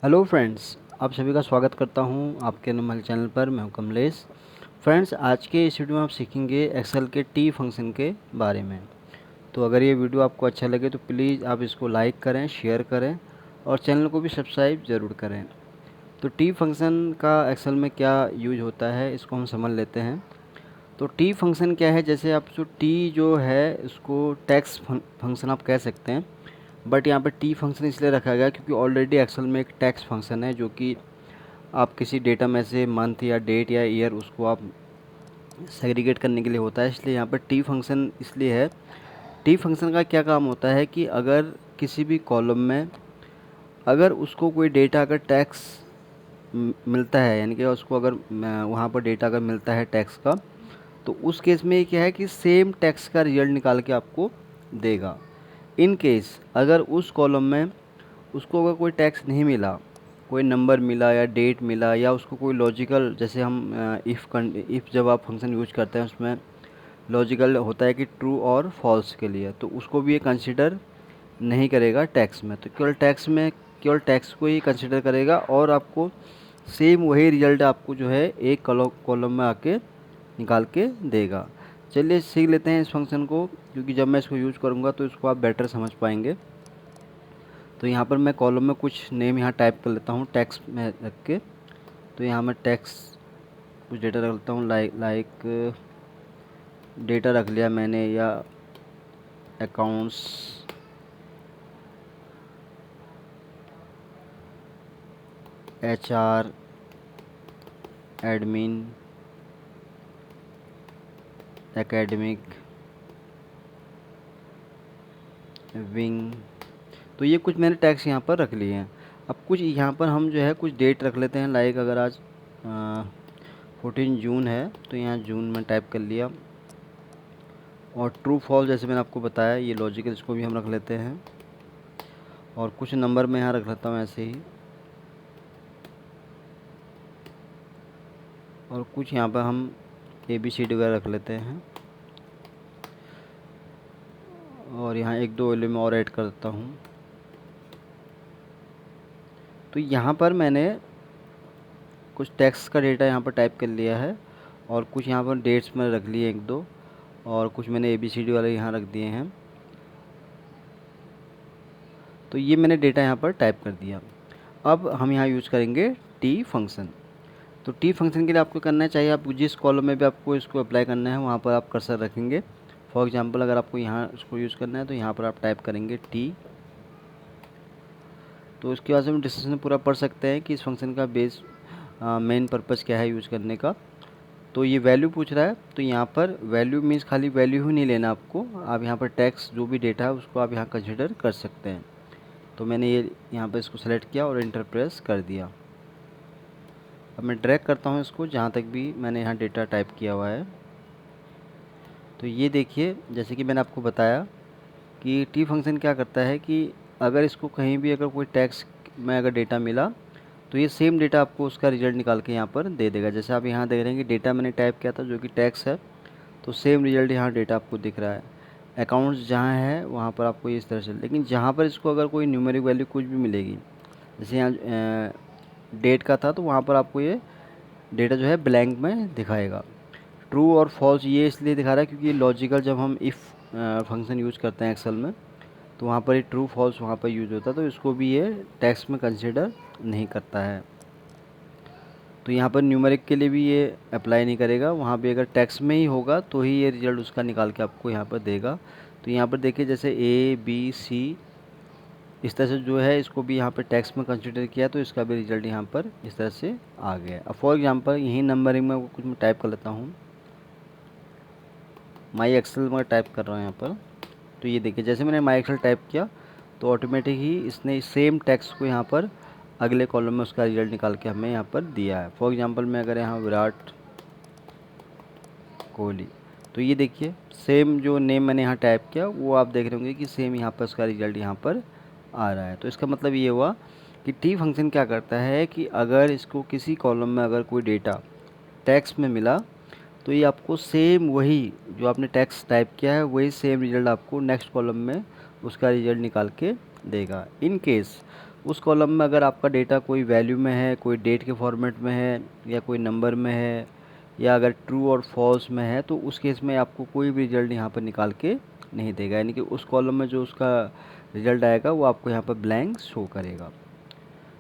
Hello friends, आप सभी का स्वागत करता हूं आपके हमारे चैनल पर। मैं हूं कमलेश। फ्रेंड्स, आज के इस वीडियो में आप सीखेंगे एक्सेल के टी फंक्शन के बारे में। तो अगर ये वीडियो आपको अच्छा लगे तो प्लीज़ आप इसको लाइक करें, शेयर करें और चैनल को भी सब्सक्राइब ज़रूर करें। तो टी फंक्शन का एक्सेल में क्या यूज होता है, इसको हम समझ लेते हैं। तो टी फंक्शन क्या है, जैसे आप जो टी जो है उसको टैक्स फंक्शन आप कह सकते हैं। बट यहाँ पे टी फंक्शन इसलिए रखा गया क्योंकि ऑलरेडी एक्सेल में एक टैक्स फंक्शन है जो कि आप किसी डेटा में से मंथ या डेट या ईयर उसको आप सेग्रीगेट करने के लिए होता है, इसलिए यहाँ पर टी फंक्शन इसलिए है। टी फंक्शन का क्या काम होता है कि अगर किसी भी कॉलम में अगर उसको कोई डेटा अगर टैक्स मिलता है, यानी कि उसको अगर वहाँ पर डेटा अगर मिलता है टैक्स का, तो उस केस में क्या है कि सेम टैक्स का रिजल्ट निकाल के आपको देगा। इन केस अगर उस कॉलम में उसको अगर कोई टैक्स नहीं मिला, कोई नंबर मिला या डेट मिला या उसको कोई लॉजिकल, जैसे हम इफ़ जब आप फंक्शन यूज करते हैं उसमें लॉजिकल होता है कि ट्रू और फॉल्स के लिए, तो उसको भी ये कंसिडर नहीं करेगा टैक्स में। तो केवल टैक्स को ही कंसिडर करेगा और आपको सेम वही रिजल्ट आपको जो है एक कॉलम में आके निकाल के देगा। चलिए सीख लेते हैं इस फंक्शन को, क्योंकि जब मैं इसको यूज करूँगा तो इसको आप बेटर समझ पाएंगे। तो यहाँ पर मैं कॉलम में कुछ नेम यहाँ टाइप कर लेता हूँ टैक्स में रख के। तो यहाँ मैं टैक्स कुछ डेटा रख लेता हूँ, लाइक डेटा रख लिया मैंने, या accounts, HR, admin, academic, wing. तो ये कुछ मैंने टैक्स यहाँ पर रख लिए हैं। अब कुछ यहाँ पर हम जो है कुछ डेट रख लेते हैं, लाइक अगर आज 14 जून है तो यहाँ जून में टाइप कर लिया। और ट्रू फॉल्स जैसे मैंने आपको बताया, ये लॉजिकल, इसको भी हम रख लेते हैं। और कुछ नंबर मैं यहाँ रख लेता हूँ ऐसे ही। और कुछ यहाँ पर हम ABCD वगैरह रख लेते हैं। और यहाँ एक दो वैल्यू में और ऐड कर देता हूँ। तो यहाँ पर मैंने कुछ टेक्स्ट का डेटा यहाँ पर टाइप कर लिया है और कुछ यहाँ पर डेट्स मैंने रख लिए एक दो, और कुछ मैंने ABCD वाले यहाँ रख दिए हैं। तो ये मैंने डेटा यहाँ पर टाइप कर दिया। अब हम यहाँ यूज़ करेंगे टी फंक्शन। तो टी फंक्शन के लिए आपको करना चाहिए, आप जिस कॉलम में भी आपको इसको अप्लाई करना है वहाँ पर आप कर्सर रखेंगे। फॉर एग्जांपल अगर आपको यहाँ इसको यूज़ करना है तो यहाँ पर आप टाइप करेंगे टी। तो उसके बाद हम डिस्कशन में पूरा पढ़ सकते हैं कि इस फंक्शन का बेस मेन पर्पज़ क्या है यूज़ करने का। तो ये वैल्यू पूछ रहा है, तो यहाँ पर वैल्यू मीन्स खाली वैल्यू ही नहीं लेना आपको, आप यहाँ पर टैक्स जो भी डेटा है उसको आप यहाँ कंसिडर कर सकते हैं। तो मैंने ये यहाँ पर इसको सेलेक्ट किया और इंटर प्रेस कर दिया। अब मैं ड्रैग करता हूँ इसको जहाँ तक भी मैंने यहाँ डेटा टाइप किया हुआ है। तो ये देखिए, जैसे कि मैंने आपको बताया कि टी फंक्शन क्या करता है कि अगर इसको कहीं भी अगर कोई टैक्स में अगर डेटा मिला तो ये सेम डेटा आपको उसका रिजल्ट निकाल के यहाँ पर दे देगा। जैसे आप यहाँ देख रहे हैं कि डेटा मैंने टाइप किया था जो कि टैक्स है, तो सेम रिजल्ट यहाँ डेटा आपको दिख रहा है। अकाउंट्स जहाँ है वहाँ पर आपको इस तरह से, लेकिन जहाँ पर इसको अगर कोई न्यूमेरिक वैल्यू कुछ भी मिलेगी, जैसे यहाँ डेट का था तो वहाँ पर आपको ये डेटा जो है ब्लैंक में दिखाएगा। ट्रू और फॉल्स ये इसलिए दिखा रहा है क्योंकि ये लॉजिकल, जब हम इफ़ फंक्शन यूज़ करते हैं एक्सेल में तो वहाँ पर ये ट्रू फॉल्स वहाँ पर यूज़ होता है, तो इसको भी ये टेक्स्ट में कंसिडर नहीं करता है। तो यहाँ पर न्यूमेरिक के लिए भी ये अप्लाई नहीं करेगा, वहाँ पे अगर टेक्स्ट में ही होगा तो ही ये रिज़ल्ट उसका निकाल के आपको यहाँ पर देगा। तो यहाँ पर देखिए जैसे ABC इस तरह से जो है इसको भी यहाँ पर टेक्स्ट में कंसिडर किया, तो इसका भी रिज़ल्ट यहाँ पर इस तरह से आ गया। अब फॉर एग्जांपल यही नंबरिंग में कुछ मैं टाइप कर लेता हूँ, माई एक्सेल में टाइप कर रहा हूँ यहाँ पर। तो ये देखिए जैसे मैंने माई एक्सेल टाइप किया तो ऑटोमेटिक ही इसने सेम टेक्स्ट को यहाँ पर अगले कॉलम में उसका रिजल्ट निकाल के हमें यहाँ पर दिया है। फॉर एग्जांपल मैं अगर यहाँ विराट कोहली, तो ये देखिए सेम जो नेम मैंने यहाँ टाइप किया वो आप देख रहे होंगे कि सेम यहाँ पर उसका रिजल्ट यहाँ पर आ रहा है। तो इसका मतलब ये हुआ कि टी फंक्शन क्या करता है कि अगर इसको किसी कॉलम में अगर कोई डेटा टेक्स्ट में मिला तो ये आपको सेम वही जो आपने टेक्स्ट टाइप किया है वही सेम रिजल्ट आपको नेक्स्ट कॉलम में उसका रिजल्ट निकाल के देगा। इन केस उस कॉलम में अगर आपका डेटा कोई वैल्यू में है, कोई डेट के फॉर्मेट में है, या कोई नंबर में है, या अगर ट्रू और फॉल्स में है, तो उस केस में आपको कोई भी रिज़ल्ट यहाँ पर निकाल के नहीं देगा। यानी कि उस कॉलम में जो उसका रिज़ल्ट आएगा वो आपको यहाँ पर ब्लैंक शो करेगा।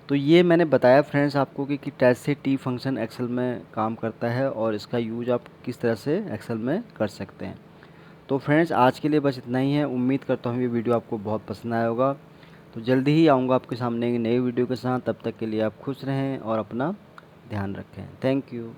तो ये मैंने बताया फ्रेंड्स आपको कि कैसे टी फंक्शन एक्सेल में काम करता है और इसका यूज आप किस तरह से एक्सेल में कर सकते हैं। तो फ्रेंड्स आज के लिए बस इतना ही है। उम्मीद करता हूँ ये वीडियो आपको बहुत पसंद आया होगा। तो जल्दी ही आऊँगा आपके सामने एक नई वीडियो के साथ। तब तक के लिए आप खुश रहें और अपना ध्यान रखें। Thank you.